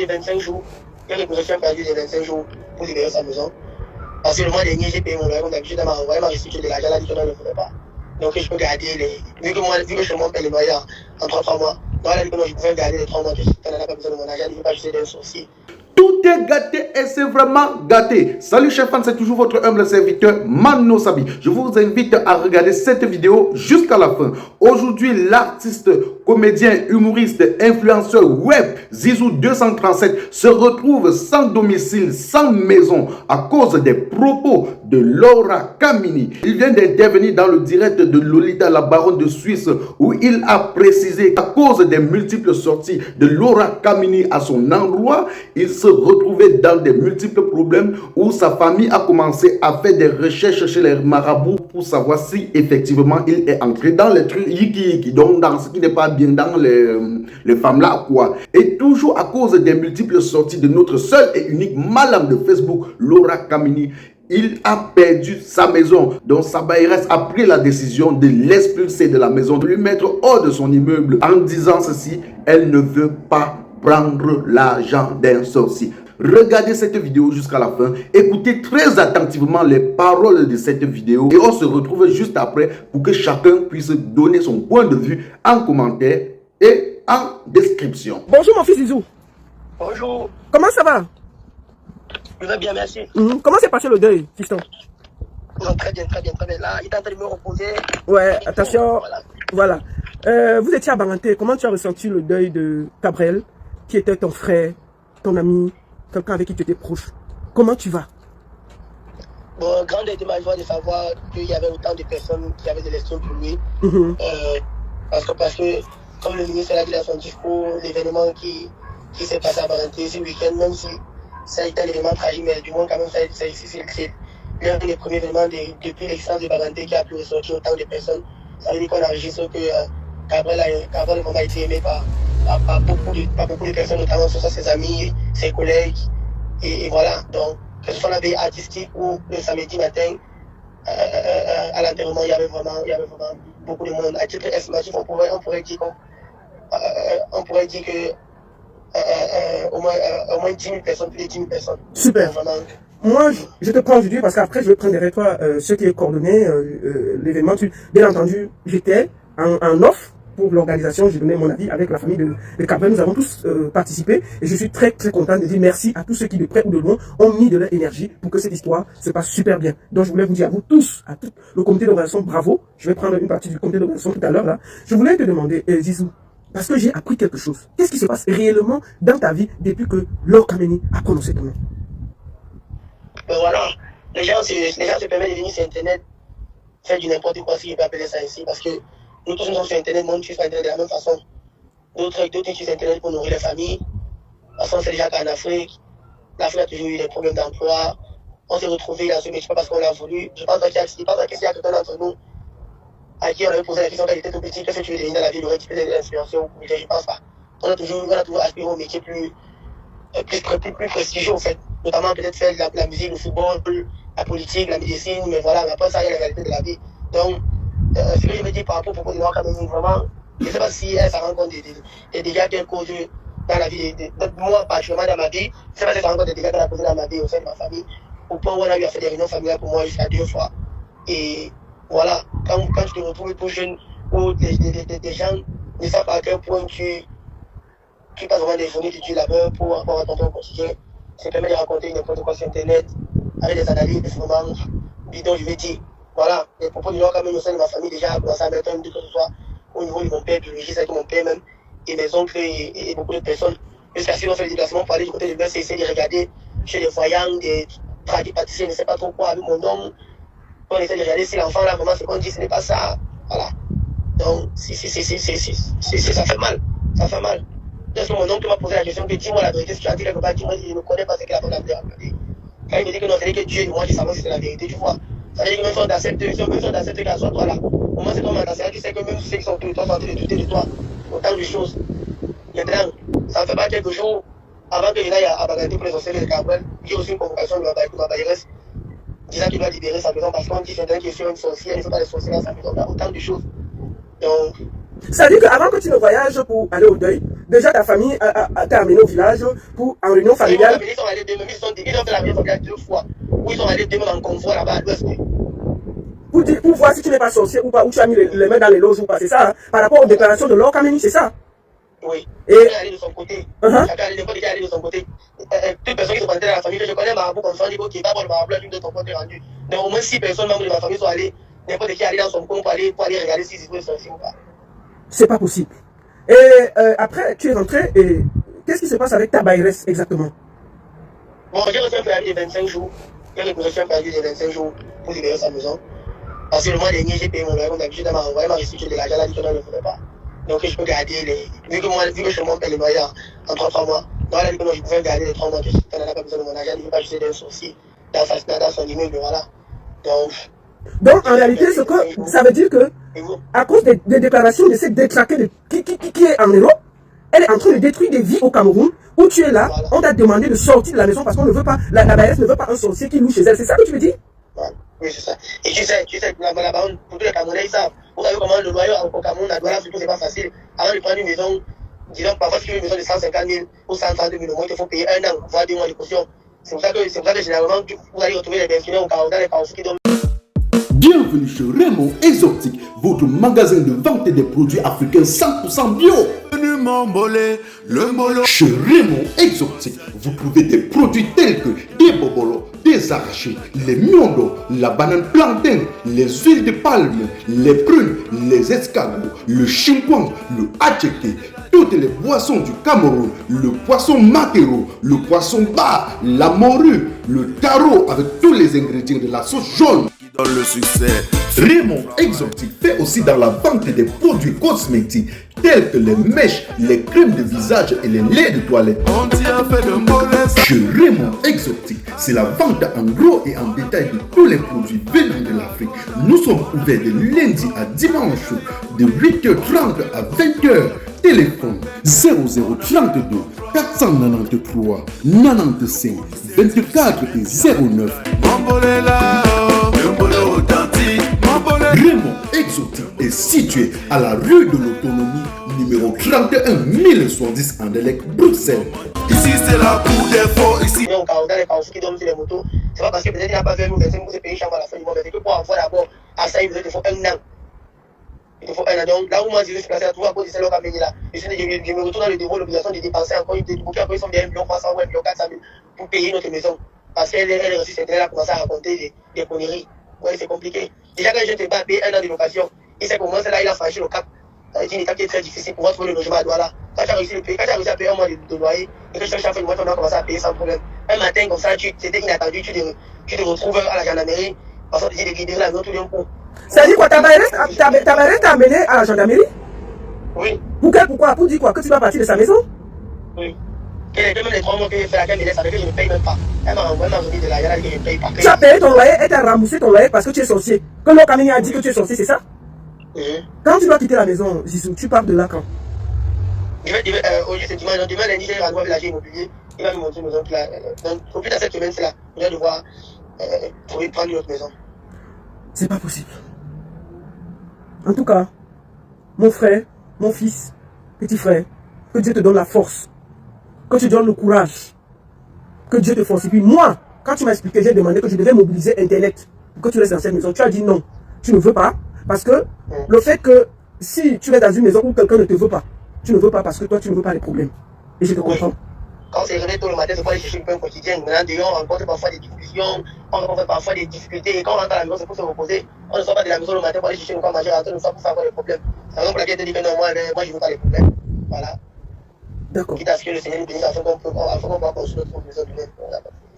de 25 jours. Il y a une reçu un perdu de 25 jours pour libérer sa maison. Parce que le mois dernier, j'ai payé mon loyer comme d'habitude, elle m'a envoyé ma restitution de l'argent, elle a dit que non, elle ne voulait pas. Donc je peux garder vu que chez moi, paye le loyer en 3 mois. Donc elle a dit que non, je pouvais garder les 3 mois, que elle n'a pas besoin de mon argent, elle ne veut pas juste d'un sourcil. Tout est gâté et c'est vraiment gâté. Salut chers fans, c'est toujours votre humble serviteur Mano Sabi. Je vous invite à regarder cette vidéo jusqu'à la fin. Aujourd'hui, l'artiste, comédien, humoriste, influenceur web Zizou 237 se retrouve sans domicile, sans maison à cause des propos de Laura Kamini. Il vient d'intervenir dans le direct de Lolita, la baronne de Suisse, où il a précisé qu'à cause des multiples sorties de Laura Kamini à son endroit, il se retrouvait dans des multiples problèmes où sa famille a commencé à faire des recherches chez les marabouts pour savoir si effectivement il est entré dans les trucs yiki, donc dans ce qui n'est pas bien dans les femmes là quoi. Et toujours à cause des multiples sorties de notre seule et unique madame de Facebook, Laura Kamini, il a perdu sa maison. Donc sa bailleresse a pris la décision de l'expulser de la maison, de lui mettre hors de son immeuble en disant ceci: elle ne veut pas prendre l'argent d'un sorcier. Regardez cette vidéo jusqu'à la fin, écoutez très attentivement les paroles de cette vidéo et on se retrouve juste après pour que chacun puisse donner son point de vue en commentaire et en description. Bonjour mon fils Zizou. Bonjour. Comment ça va? Je vais bien, merci. Comment s'est passé le deuil, fiston? Non, très bien, très bien, très bien. Là, il est en train de me reposer. Ouais, attention. Voilà. Vous étiez à Baranté. Comment tu as ressenti le deuil de Gabriel, qui était ton frère, ton ami, quelqu'un avec qui tu étais proche? Comment tu vas? Bon, grande était ma joie de savoir qu'il y avait autant de personnes qui avaient de l'estime pour lui. Parce que, comme le ministre l'a dit dans son discours, l'événement qui s'est passé à Baranté ce week-end, même si ça a été un événement tragique, mais du moins quand même c'est l'un des premiers événements depuis l'existence de Baranté qui a pu ressortir autant de personnes. Ça veut dire qu'on enregistre que Gabriel a vraiment été aimé par beaucoup de personnes, notamment ce sont ses amis, ses collègues, et voilà. Donc, que ce soit la veille artistique ou le samedi matin, à l'enterrement, il y avait vraiment beaucoup de monde. À titre estimatif, on pourrait dire que au moins 10 000 personnes, plus de 10 000 personnes. Super. Moi, je te prends aujourd'hui parce qu'après, je vais prendre derrière toi ce qui est coordonné, l'événement. Bien entendu, j'étais en off pour l'organisation. J'ai donné mon avis avec la famille de Gabriel. Nous avons tous participé et je suis très très content de dire merci à tous ceux qui de près ou de loin ont mis de leur énergie pour que cette histoire se passe super bien. Donc je voulais vous dire à vous tous, à tout le comité d'organisation, bravo. Je vais prendre une partie du comité d'organisation tout à l'heure là. Je voulais te demander, Zizou, parce que j'ai appris quelque chose. Qu'est-ce qui se passe réellement dans ta vie depuis que Laura Kamini a prononcé ton nom? Voilà, les gens se permettent de venir sur Internet faire du n'importe quoi, si je peux appeler ça ici, parce que nous tous nous sommes sur Internet, moi, nous sommes sur Internet de la même façon. D'autres utilisent Internet pour nourrir les familles. De toute façon, c'est déjà qu'en Afrique, l'Afrique a toujours eu des problèmes d'emploi. On s'est retrouvés dans ce métier pas parce qu'on l'a voulu. Je pense qu'il y a quelqu'un d'entre nous à qui on avait posé la question quand il était tout petit, qu'est-ce que tu veux devenir dans la vie, il aurait dit peut-être de l'inspiration. Je pense pas. On a toujours aspiré au métier plus prestigieux, en fait. Notamment peut-être faire la musique, le football, la politique, la médecine, mais voilà, mais après ça, il y a la réalité de la vie. Donc, ce que je me dis par rapport au Laura Kamini, vraiment, je ne sais pas si elle s'en rend compte des dégâts qu'elle cause dans la vie, moi, particulièrement dans ma vie, je ne sais pas si elle s'en rend compte des dégâts qu'elle a causé dans ma vie, au sein de ma famille, au point où on a eu à faire des réunions familiales pour moi jusqu'à 2 fois. Et voilà, quand tu te retrouves tout jeune, où des gens ne savent pas à quel point tu passes vraiment des journées de Dieu là-bas pour avoir ton temps quotidien, ça permet de raconter n'importe quoi sur Internet, avec des analyses, des moments bidons, je vais dire. Voilà, les propos de Laura Kamini au sein de ma famille déjà a commencé à mettre un doute, que ce soit au niveau de mon père biologiste, avec mon père même, et mes oncles et beaucoup de personnes. Jusqu'à ce qu'on fait des déplacements pour aller du côté de l'Est et essayer de regarder chez les voyants, des tradipraticiens, je ne sais pas trop quoi, avec mon oncle. On essaie de regarder si l'enfant là, vraiment, ce qu'on dit, ce n'est pas ça. Voilà. Donc, ça fait mal. Ça fait mal. Lorsque mon oncle m'a posé la question, que dis-moi la vérité, si tu as dit quelque part, dis-moi, je ne connais pas ce qu'il a pour la vérité. Quand il me dit que non, c'est que Dieu et moi, je savais si c'est la vérité, tu vois. Ça veut dire que même si on d'accepter qu'elle soit toi là, au moins c'est ton mental, tu sais que même ceux qui sont autour de toi sont en train de douter de toi, autant de choses. Maintenant, ça ne fait pas quelques jours avant que je n'aille à Baranté pour les sorciers de Gabriel, j'ai aussi une convocation de ma bailleresse disant qu'il doit libérer sa maison parce qu'on dit que c'est sur une sorcière, il ne faut pas les sorciers dans sa maison, il y a autant de choses. Donc, ça veut dire qu'avant que tu ne voyages pour aller au deuil, déjà ta famille t'a amené au village pour en réunion familiale. Ils sont allés deux, ils ont fait la réunion familiale 2 fois. Où ils sont allés 2 en convoi là-bas à l'ouest. Pour voir si tu n'es pas sorcier ou pas, où tu as mis les mains dans les loges ou pas, c'est ça, hein? Par rapport aux déclarations de Lord Kameni, c'est ça. Oui. Et chacun est allé de son côté. Chacun est allé de son côté. Toutes personnes qui sont rentrées dans la famille, je connais Marabout comme ça, on dit ok, pas pour le Marabout, l'une de ton compte est rendu. Donc au moins 6 personnes membres de ma famille sont allées, n'importe qui est allé dans son coin pour aller regarder s'ils sont sorciers ou pas. C'est pas possible. Et après, tu es rentré et qu'est-ce qui se passe avec ta bayresse exactement? Bon, j'ai reçu un préavis de 25 jours. J'ai reçu un préavis de 25 jours pour libérer sa maison. Parce que le mois dernier, j'ai payé mon loyer, comme d'habitude, elle m'a envoyé ma restitution de l'argent, elle a dit que non, elle ne le faisait pas. Donc je peux garder les. Vu que je monte les loyers en 3 mois, donc elle a dit que non, je pouvais garder les 3 mois que elle n'a pas besoin de mon argent, elle ne veut pas juste d'un sorcier dans son immeuble, voilà. Donc en réalité, ce que ça veut dire que, à cause des déclarations de cette détraquée qui est en Europe, elle est en train de détruire des vies au Cameroun, où tu es là, voilà. On t'a demandé de sortir de la maison parce qu'on ne veut pas, la baillesse ne veut pas un sorcier qui loue chez elle. C'est ça que tu veux dire? Voilà. Oui, c'est ça. Et tu sais, là-bas, pour tous les Camerounais, ils savent. Vous savez comment le loyer au Cameroun, à Douala, surtout, c'est pas facile. Avant de prendre une maison, disons, parfois, si tu veux une maison de 150 000 ou 132 000 euros, il te faut payer 1 an, voire 2 mois de caution. C'est pour ça que généralement, vous allez retrouver les pensionnaires dans les carrefours qui donnent. Bienvenue chez Raymond Exotique, votre magasin de vente des produits africains 100% bio. Chez Raymond Exotique, vous trouvez des produits tels que des bobolos, des arrachés, les miondo, la banane plantain, les huiles de palme, les prunes, les escargots, le chimpouang, le attiéké, toutes les boissons du Cameroun, le poisson maquereau, le poisson bar, la morue, le taro avec tous les ingrédients de la sauce jaune. Le succès. Raymond Exotique fait aussi dans la vente des produits cosmétiques tels que les mèches, les crèmes de visage et les laits de toilette. On t'y a fait de mauvaises. Chez Raymond Exotique, c'est la vente en gros et en détail de tous les produits venant de l'Afrique. Nous sommes ouverts de lundi à dimanche de 8h30 à 20h. Téléphone 0032 493 95 24 et 09. Raymond Exotique est situé à la rue de l'Autonomie, numéro 31 1070 Anderlecht, Bruxelles. Ici c'est la cour des faux, ici. Dans les carrefours qui dorment sur les motos, c'est pas parce que peut-être il n'a pas fait nous verser pour se payer chambre à la fin du mois, mais c'est que pour avoir d'abord à ça, il te faut 1 an. Il te faut 1 an. Donc là où moi je suis placé à tout à cause de celle-là qui a venu là, je me retrouve dans le défaut, l'obligation de dépenser encore une bouquet, après ils sont bien 1 million 300 ou 1 million 400 000 pour payer notre maison. Parce qu'elle est reçue cette année-là, a commencé à raconter des conneries. Ouais, c'est compliqué. Déjà, quand je ne t'ai pas payé 1 an de location, il sait comment c'est là, il a franchi le cap. C'est une étape qui est très difficile pour trouver le logement à Douala. Quand tu as réussi à payer 1 mois de loyer, et que chaque fin de mois, on a commencé à payer sans problème. Un matin, comme ça, c'était inattendu, tu te retrouves à la gendarmerie, parce qu'on te dit de libérer la maison tout d'un coup. Ça dit quoi? Ta baillesse t'a amené à la gendarmerie? Oui. Pourquoi? Pour dire quoi? Que tu vas partir de sa maison? Oui. Même les 3 mois que j'ai fait à laquelle me laisse avec que je ne paye même pas. Elle m'a remis de la yala que je ne paye pas. Tu as payé ton loyer, elle t'a remboursé ton loyer parce que tu es sorcier. Que Lord Kameni a dit que tu es sorcier, c'est ça? Quand tu dois quitter la maison, Zizou, tu pars de là quand? Aujourd'hui c'est dimanche, demain lundi j'ai rendez-vous avec l'agent immobilier. Il va me montrer une maison qu'il a. Donc au plus dans cette semaine, c'est là. Je vais devoir prendre une autre maison. C'est pas possible. En tout cas, mon frère, mon fils, petit frère, que Dieu te donne la force. Que tu donnes le courage, que Dieu te force. Et puis moi, quand tu m'as expliqué, j'ai demandé que je devais mobiliser Internet pour que tu restes dans cette maison. Tu as dit non, tu ne veux pas, parce que le fait que si tu es dans une maison où quelqu'un ne te veut pas, tu ne veux pas parce que toi tu ne veux pas les problèmes. Et je te comprends. Quand c'est réveillé tôt le matin, c'est pour aller chercher le pain quotidien. Maintenant, dehors, on rencontre parfois des discussions, on rencontre parfois des difficultés. Et quand on rentre à la maison, c'est pour se reposer. On ne sort pas de la maison le matin pour aller chercher le quoi manger, rentrer le soir pour faire des problèmes. C'est la raison pour laquelle je te dis que non, moi je ne veux pas les problèmes. Voilà. D'accord. Quitte à ce que le Seigneur nous bénisse afin qu'on puisse construire notre maison lui-même.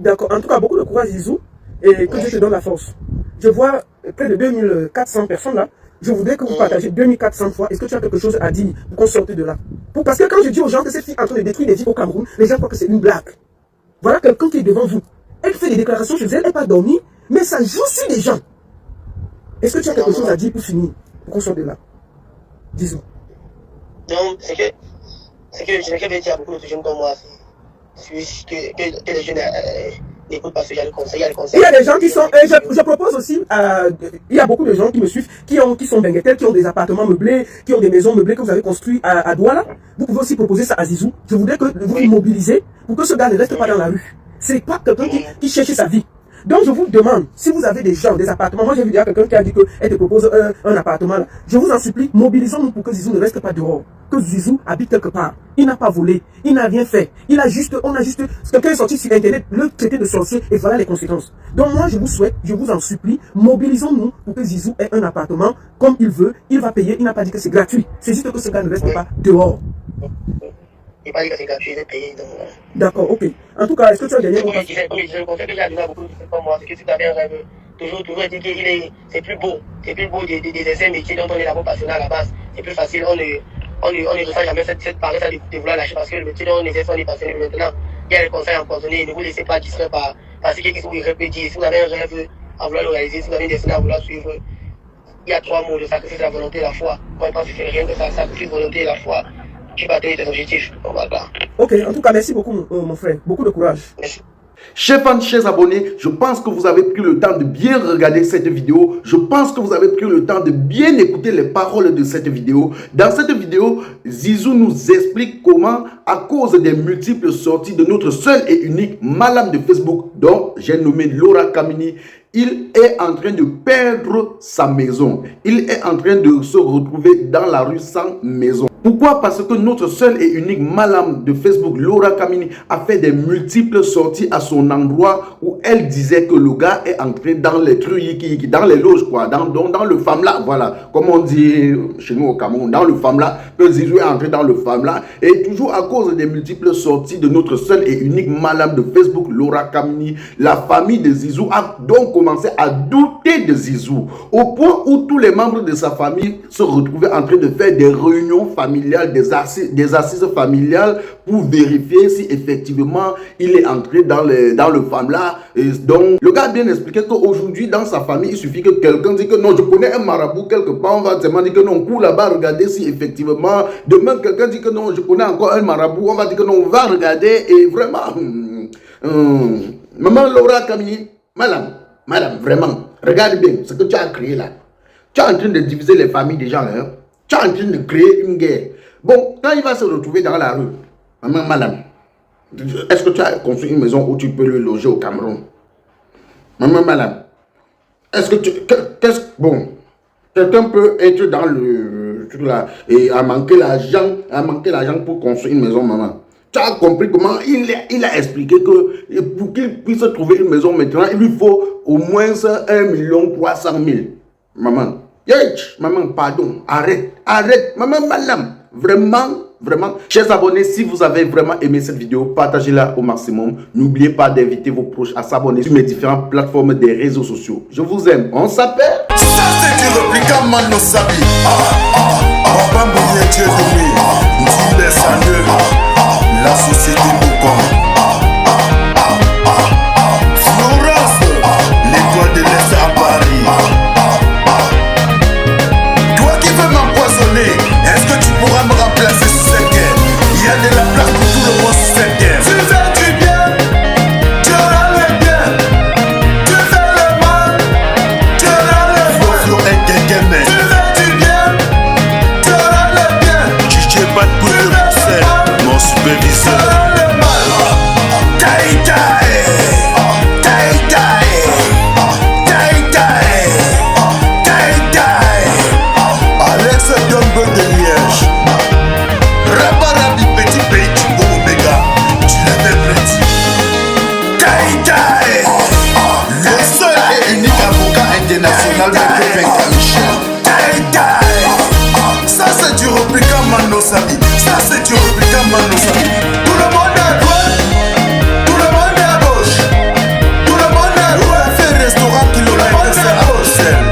D'accord. En tout cas, beaucoup de courage, Zizou, et que Dieu te donne la force. Je vois près de 2400 personnes là. Je voudrais que vous partagez 2400 fois. Est-ce que tu as quelque chose à dire pour qu'on sorte de là? Parce que quand je dis aux gens que cette fille est en train de détruire des vies au Cameroun, les gens croient que c'est une blague. Voilà quelqu'un qui est devant vous. Elle fait des déclarations chez elle, elle n'a pas dormi, mais ça joue sur les gens. Est-ce que tu as quelque chose à dire pour finir, pour qu'on sorte de là? Disons. Donc, c'est que je vais dire à beaucoup de jeunes comme moi, que les jeunes n'écoute pas ce genre de conseils. Il y a des conseils. Il y a des gens qui sont, je propose aussi, il y a beaucoup de gens qui me suivent, qui sont benguetels, qui ont des appartements meublés, qui ont des maisons meublées que vous avez construites à Douala. Vous pouvez aussi proposer ça à Zizou. Je voudrais que vous vous mobilisez pour que ce gars ne reste pas dans la rue. C'est pas quelqu'un qui cherche sa vie. Donc je vous demande, si vous avez des gens, des appartements, moi j'ai vu déjà quelqu'un qui a dit qu'elle te propose un appartement là. Je vous en supplie, mobilisons-nous pour que Zizou ne reste pas dehors. Que Zizou habite quelque part. Il n'a pas volé, il n'a rien fait. On a juste, quelqu'un est sorti sur internet, le traité de sorcier et voilà les conséquences. Donc moi je vous souhaite, je vous en supplie, mobilisons-nous pour que Zizou ait un appartement comme il veut, il va payer, il n'a pas dit que c'est gratuit. C'est juste que ce gars ne reste pas dehors. Il pas dit que c'est gratuit, il est payé. D'accord, ok. En tout cas, est-ce que tu as gagné? Je confie que j'ai donné à beaucoup de gens comme moi. C'est que si tu avais un rêve, toujours dire que c'est plus beau. C'est plus beau des essais métiers dont on est d'abord passionné à la base. C'est plus facile. On ne ressent jamais cette paresse de vouloir lâcher parce que le métier dont on exerce, on est passionné. Maintenant, il y a des conseils empoisonnés. Ne vous laissez pas distraire par ce que vous répétez. Si vous avez un rêve à vouloir le réaliser, si vous avez un destin à vouloir suivre, il y a 3 mots: le sacrifice, la volonté et la foi. Moi, je pense que c'est rien que ça. Sacrifice, volonté et la foi. Tu vas atteindre tes objectifs. Ok, en tout cas, merci beaucoup, mon frère. Beaucoup de courage. Merci. Chers fans, chers abonnés, je pense que vous avez pris le temps de bien regarder cette vidéo. Je pense que vous avez pris le temps de bien écouter les paroles de cette vidéo. Dans cette vidéo, Zizou nous explique comment, à cause des multiples sorties de notre seul et unique malade de Facebook, dont j'ai nommé Laura Kamini, il est en train de perdre sa maison. Il est en train de se retrouver dans la rue sans maison. Pourquoi? Parce que notre seul et unique malade de Facebook, Laura Kamini, a fait des multiples sorties à son endroit où elle disait que le gars est entré dans les trucs, dans les loges, quoi, dans le FAMLA, voilà, comme on dit chez nous au Cameroun, dans le FAMLA, que Zizou est entré dans le FAMLA. Et toujours à cause des multiples sorties de notre seul et unique malade de Facebook, Laura Kamini, la famille de Zizou a donc commencé à douter de Zizou, au point où tous les membres de sa famille se retrouvaient en train de faire des réunions familiales, des assises familiales pour vérifier si effectivement il est entré dans le FAMLA. Et donc le gars a bien expliqué qu'aujourd'hui dans sa famille il suffit que quelqu'un dise que non, je connais un marabout quelque part, on va seulement dire que non, cours là-bas, regardez si effectivement, demain quelqu'un dit que non, je connais encore un marabout, on va dire que non, on va regarder. Et vraiment maman Laura Kamini, madame, vraiment, regarde bien ce que tu as créé là. Tu es en train de diviser les familles des gens là, hein? Tu es en train de créer une guerre. Bon, quand il va se retrouver dans la rue, madame, est-ce que tu as construit une maison où tu peux le loger au Cameroun? Madame, est-ce que bon, quelqu'un peut être dans le truc là et à manquer l'argent pour construire une maison, maman? Tu as compris comment il a expliqué que pour qu'il puisse trouver une maison maintenant, il lui faut au moins 1 300 000. Maman, maman, pardon, arrête, maman, madame, vraiment. Chers abonnés, si vous avez vraiment aimé cette vidéo, partagez-la au maximum. N'oubliez pas d'inviter vos proches à s'abonner sur mes différentes plateformes des réseaux sociaux. Je vous aime, on s'appelle. Ça c'est du répliquant Mano Sabi. Papa Mouye Dieu de lui. Nous laisse à eux. La société nous compte. Florence, l'étoile de l'Est à Paris. Toi qui veux m'empoisonner, est-ce que tu pourras me remplacer sur cette guerre? Il y a de la place pour tout le monde sur cette guerre. Tu fais du bien, tu auras le bien. Tu fais le mal, tu auras le mal. Flo est quelqu'un, mais tu fais du bien, tu auras le bien. DJ Bad Boy de Bruxelles, mon superviseur. Ça c'est du répliquant Mano Sabi. Ça c'est du répliquant Mano Sabi. Tout le monde à droite, tout le monde à gauche, tout le monde à droite. Fait restaurant qui l'aurait fait à Bruxelles.